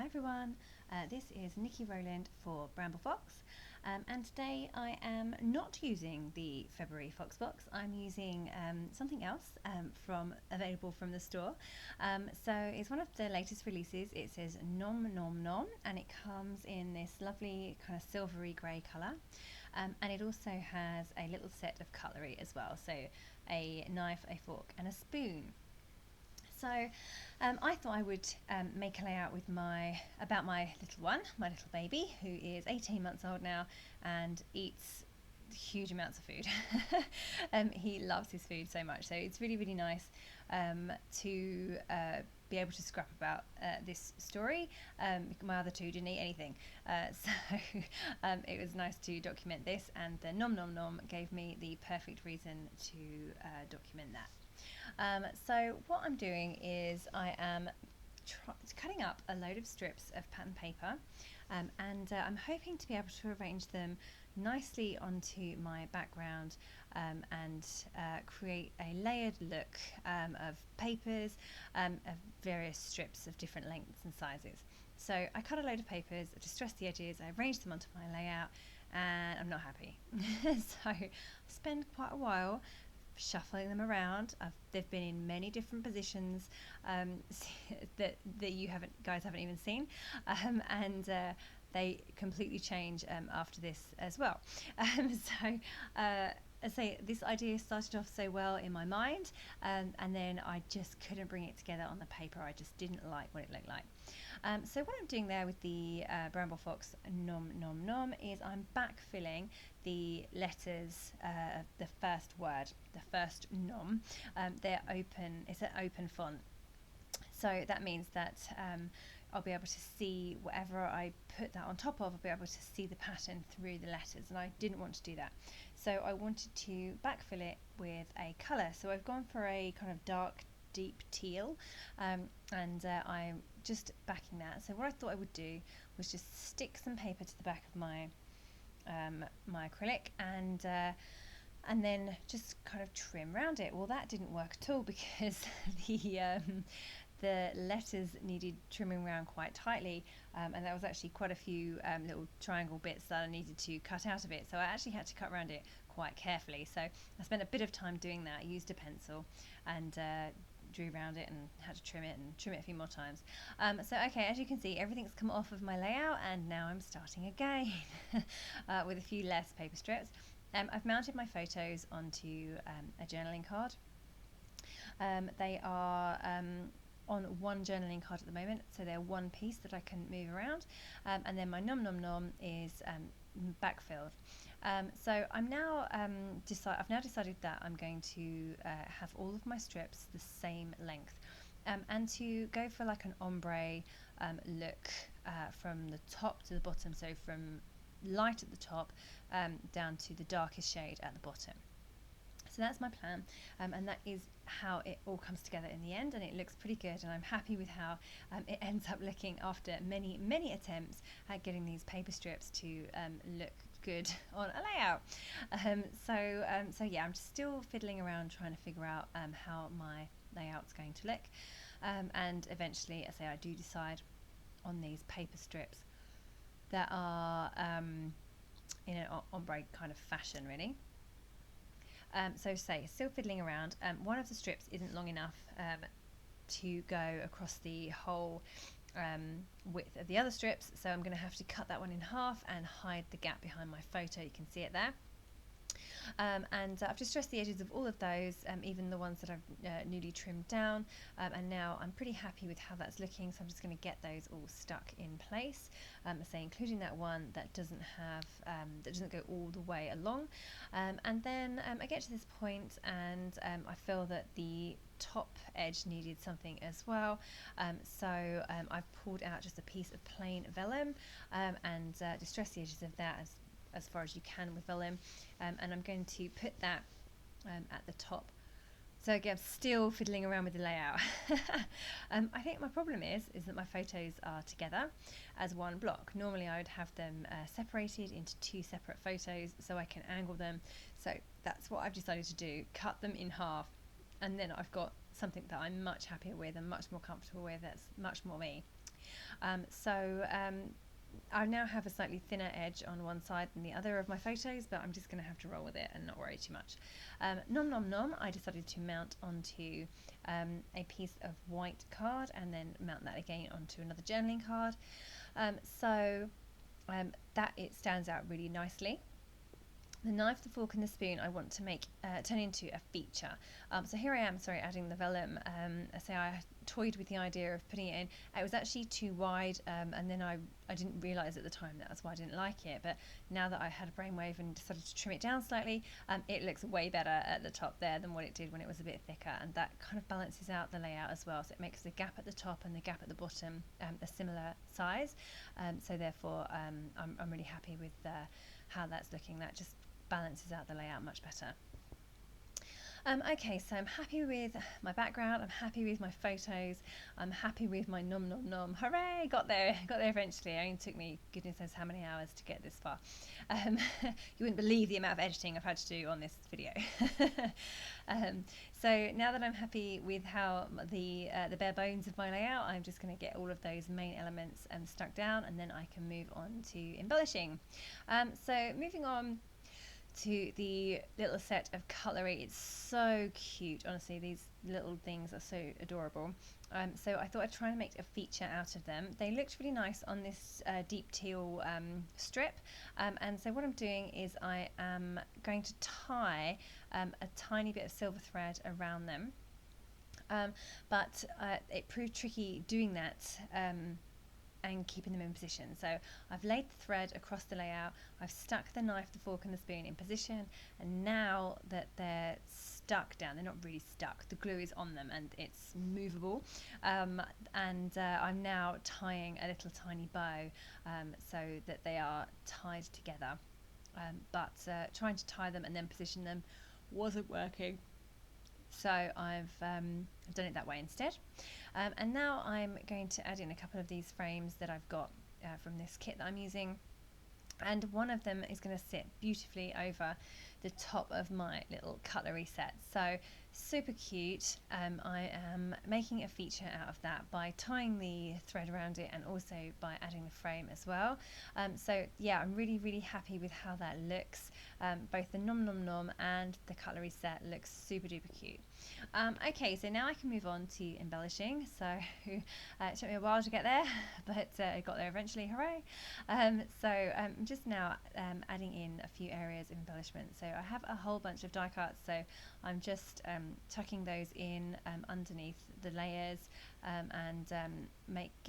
everyone, this is Niki Rowland for Bramble Fox, and today I am not using the February Fox box. I'm using something else available from the store. So it's one of the latest releases. It says Nom Nom Nom, and it comes in this lovely kind of silvery grey colour, and it also has a little set of cutlery as well, so a knife, a fork and a spoon. So I thought I would make a layout with my little baby, who is 18 months old now and eats huge amounts of food. He loves his food so much, so it's really nice to be able to scrap about this story. My other two didn't eat anything, so it was nice to document this, and the Nom Nom Nom gave me the perfect reason to document that. So what I'm doing is I am cutting up a load of strips of pattern paper, and I'm hoping to be able to arrange them nicely onto my background and create a layered look of papers of various strips of different lengths and sizes. So I cut a load of papers, I distressed the edges, I arranged them onto my layout, and I'm not happy. So I spend quite a while shuffling them around. They've been in many different positions that you guys haven't even seen, and they completely change after this as well. So I say this idea started off so well in my mind, and then I just couldn't bring it together on the paper. I just didn't like what it looked like. So what I'm doing there with the Bramble Fox Nom Nom Nom is I'm backfilling the letters of the first word, the first nom. They're open, it's an open font. So that means that I'll be able to see whatever I put that on top of, I'll be able to see the pattern through the letters, and I didn't want to do that. So I wanted to backfill it with a colour. So I've gone for a kind of dark, deep teal, and I'm just backing that. So what I thought I would do was just stick some paper to the back of my my acrylic, and then just kind of trim around it. Well, that didn't work at all because the letters needed trimming around quite tightly, and there was actually quite a few little triangle bits that I needed to cut out of it, so I actually had to cut around it quite carefully. So I spent a bit of time doing that. I used a pencil and drew around it and had to trim it a few more times. So okay, as you can see, everything's come off of my layout, and now I'm starting again with a few less paper strips. I've mounted my photos onto a journaling card. They are on one journaling card at the moment, so they're one piece that I can move around, and then my Nom Nom Nom is backfilled. So I'm now I've now decided that I'm going to have all of my strips the same length, and to go for like an ombre look from the top to the bottom, so from light at the top down to the darkest shade at the bottom. So that's my plan, and that is how it all comes together in the end, and it looks pretty good, and I'm happy with how it ends up looking after many attempts at getting these paper strips to look good on a layout. So yeah, I'm still fiddling around trying to figure out how my layout's going to look, and eventually, I say, I do decide on these paper strips that are in an ombre kind of fashion, really. So still fiddling around. One of the strips isn't long enough to go across the whole width of the other strips, so I'm going to have to cut that one in half and hide the gap behind my photo. You can see it there. And I've distressed the edges of all of those, even the ones that I've newly trimmed down, and now I'm pretty happy with how that's looking, so I'm just going to get those all stuck in place, including that one that doesn't go all the way along, and then I get to this point, and I feel that the top edge needed something as well, so I've pulled out just a piece of plain vellum, and distressed the edges of that as far as you can with vellum, and I'm going to put that at the top. So again, I'm still fiddling around with the layout. I think my problem is that my photos are together as one block. Normally I would have them separated into two separate photos so I can angle them. So that's what I've decided to do, cut them in half, and then I've got something that I'm much happier with and much more comfortable with, that's much more me. I now have a slightly thinner edge on one side than the other of my photos, but I'm just going to have to roll with it and not worry too much. Nom Nom Nom I decided to mount onto a piece of white card and then mount that again onto another journaling card, that it stands out really nicely. The knife, the fork and the spoon I want to make turn into a feature. So here I am, adding the vellum. I toyed with the idea of putting it in. It was actually too wide, and then I didn't realise at the time that's why I didn't like it. But now that I had a brainwave and decided to trim it down slightly, it looks way better at the top there than what it did when it was a bit thicker, and that kind of balances out the layout as well. So it makes the gap at the top and the gap at the bottom a similar size. So therefore, I'm really happy with how that's looking. That just balances out the layout much better. Okay, so I'm happy with my background, I'm happy with my photos, I'm happy with my Nom Nom Nom. Hooray, got there eventually. It only took me goodness knows how many hours to get this far. You wouldn't believe the amount of editing I've had to do on this video. So now that I'm happy with how the bare bones of my layout, I'm just going to get all of those main elements stuck down, and then I can move on to embellishing. So moving on to the little set of cutlery. It's so cute, honestly. These little things are so adorable. So I thought I'd try and make a feature out of them. They looked really nice on this deep teal strip, and so what I'm doing is I am going to tie a tiny bit of silver thread around them, but it proved tricky doing that and keeping them in position. So I've laid the thread across the layout, I've stuck the knife, the fork and the spoon in position, and now that they're stuck down, they're not really stuck, the glue is on them and it's movable, I'm now tying a little tiny bow so that they are tied together, but trying to tie them and then position them wasn't working. So I've done it that way instead. And now I'm going to add in a couple of these frames that I've got from this kit that I'm using. And one of them is going to sit beautifully over the top of my little cutlery set. So super cute. I am making a feature out of that by tying the thread around it and also by adding the frame as well. So yeah, I'm really happy with how that looks. Both the Nom Nom Nom and the cutlery set looks super duper cute. Okay, so now I can move on to embellishing. So it took me a while to get there, but I got there eventually, hooray. I'm just now adding in a few areas of embellishment. So I have a whole bunch of die cuts, so I'm just tucking those in underneath the layers and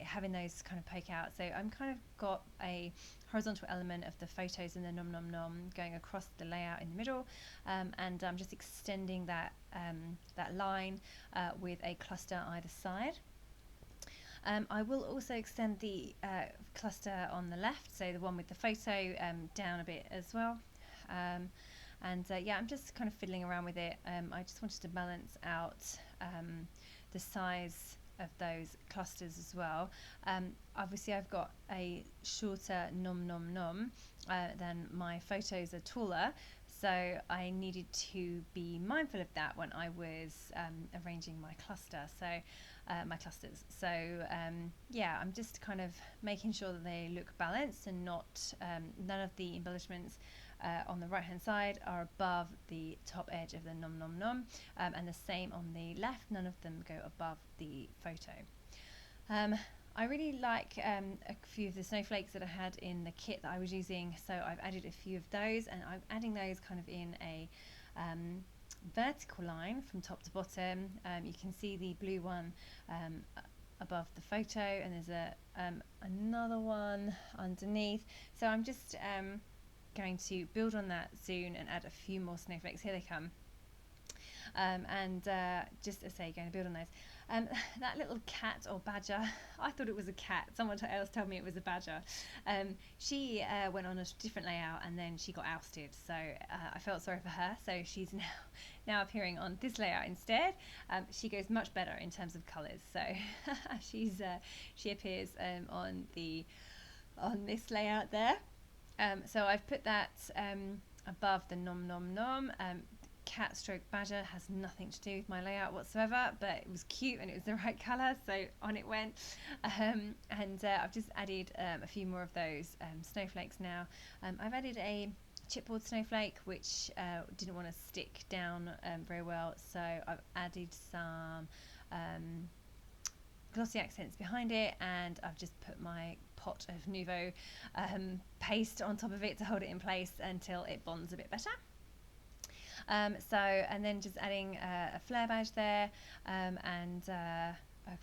having those kind of poke out. So I'm kind of got a horizontal element of the photos and the Nom Nom Nom going across the layout in the middle, and I'm just extending that line with a cluster either side. I will also extend the cluster on the left, so the one with the photo, down a bit as well. Yeah, I'm just kind of fiddling around with it. I just wanted to balance out the size of those clusters as well. Obviously I've got a shorter Nom Nom Nom than my photos are taller, so I needed to be mindful of that when I was arranging my clusters. So yeah, I'm just kind of making sure that they look balanced and not none of the embellishments on the right hand side are above the top edge of the Nom Nom Nom, and the same on the left, none of them go above the photo. I really like a few of the snowflakes that I had in the kit that I was using, so I've added a few of those, and I'm adding those kind of in a vertical line from top to bottom. You can see the blue one above the photo, and there's another one underneath. So I'm just going to build on that soon and add a few more snowflakes. Here they come. Just as I say, going to build on those. That little cat or badger, I thought it was a cat, someone else told me it was a badger. She went on a different layout and then she got ousted, so I felt sorry for her, so she's now appearing on this layout instead. She goes much better in terms of colours, so she appears on this layout there. So I've put that above the Nom Nom Nom. cat stroke badger, has nothing to do with my layout whatsoever, but it was cute and it was the right colour, so on it went. I've just added a few more of those snowflakes now. I've added a chipboard snowflake which didn't want to stick down very well, so I've added some glossy accents behind it, and I've just put my pot of Nouveau paste on top of it to hold it in place until it bonds a bit better. And then just adding a flare badge there, and a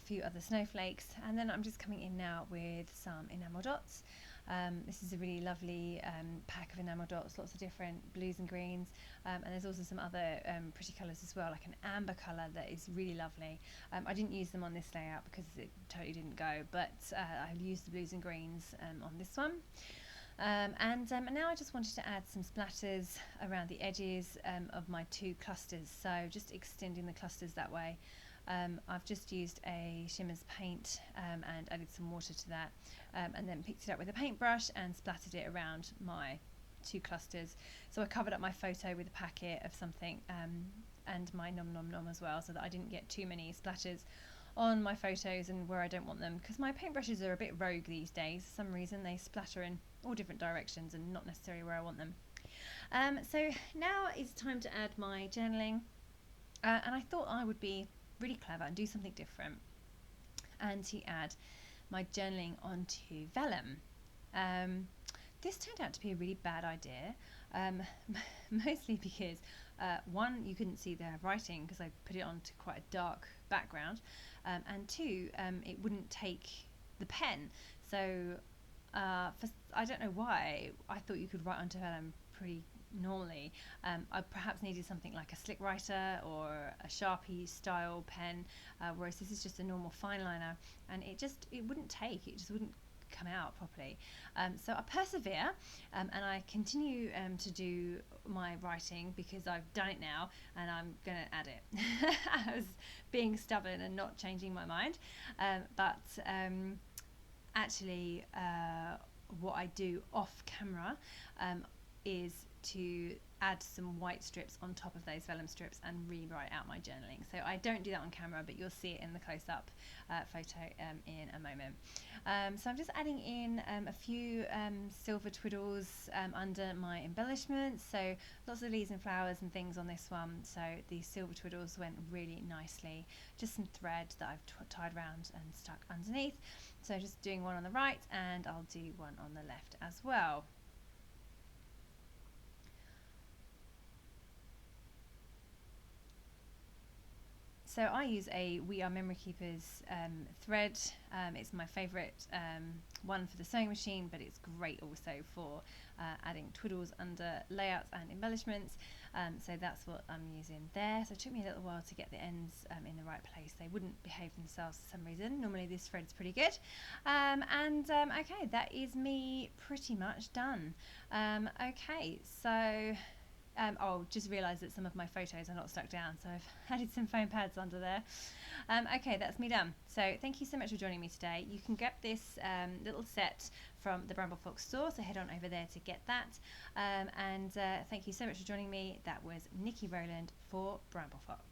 few other snowflakes, and then I'm just coming in now with some enamel dots. This is a really lovely pack of enamel dots, lots of different blues and greens, and there's also some other pretty colours as well, like an amber colour that is really lovely. I didn't use them on this layout because it totally didn't go, but I used the blues and greens on this one. And now I just wanted to add some splatters around the edges of my two clusters, so just extending the clusters that way. I've just used a Shimmers paint and added some water to that, and then picked it up with a paintbrush and splattered it around my two clusters. So I covered up my photo with a packet of something and my Nom Nom Nom as well, so that I didn't get too many splatters on my photos and where I don't want them, because my paintbrushes are a bit rogue these days. For some reason they splatter in all different directions and not necessarily where I want them. So now it's time to add my journaling, and I thought I would be really clever and do something different and to add my journaling onto vellum. This turned out to be a really bad idea, mostly because one, you couldn't see the writing because I put it onto quite a dark background, and two, it wouldn't take the pen. So I don't know why, I thought you could write onto vellum pretty normally. I perhaps needed something like a slick writer or a Sharpie style pen, whereas this is just a normal fine liner, and it wouldn't take, it just wouldn't come out properly. So I persevere, and I continue to do my writing because I've done it now and I'm gonna add it. I was being stubborn and not changing my mind, but actually what I do off camera is to add some white strips on top of those vellum strips and rewrite out my journaling. So I don't do that on camera, but you'll see it in the close-up photo in a moment. So I'm just adding in a few silver twiddles under my embellishments. So lots of leaves and flowers and things on this one. So the silver twiddles went really nicely. Just some thread that I've tied around and stuck underneath. So just doing one on the right, and I'll do one on the left as well. So I use a We Are Memory Keepers thread. It's my favourite one for the sewing machine, but it's great also for adding twiddles under layouts and embellishments. So that's what I'm using there. So it took me a little while to get the ends in the right place. They wouldn't behave themselves for some reason. Normally this thread's pretty good. Okay, that is me pretty much done. Okay, so oh, just realised that some of my photos are not stuck down, so I've added some foam pads under there. Okay, that's me done. So thank you so much for joining me today. You can get this little set from the Bramble Fox store, so head on over there to get that. Thank you so much for joining me. That was Niki Rowland for Bramble Fox.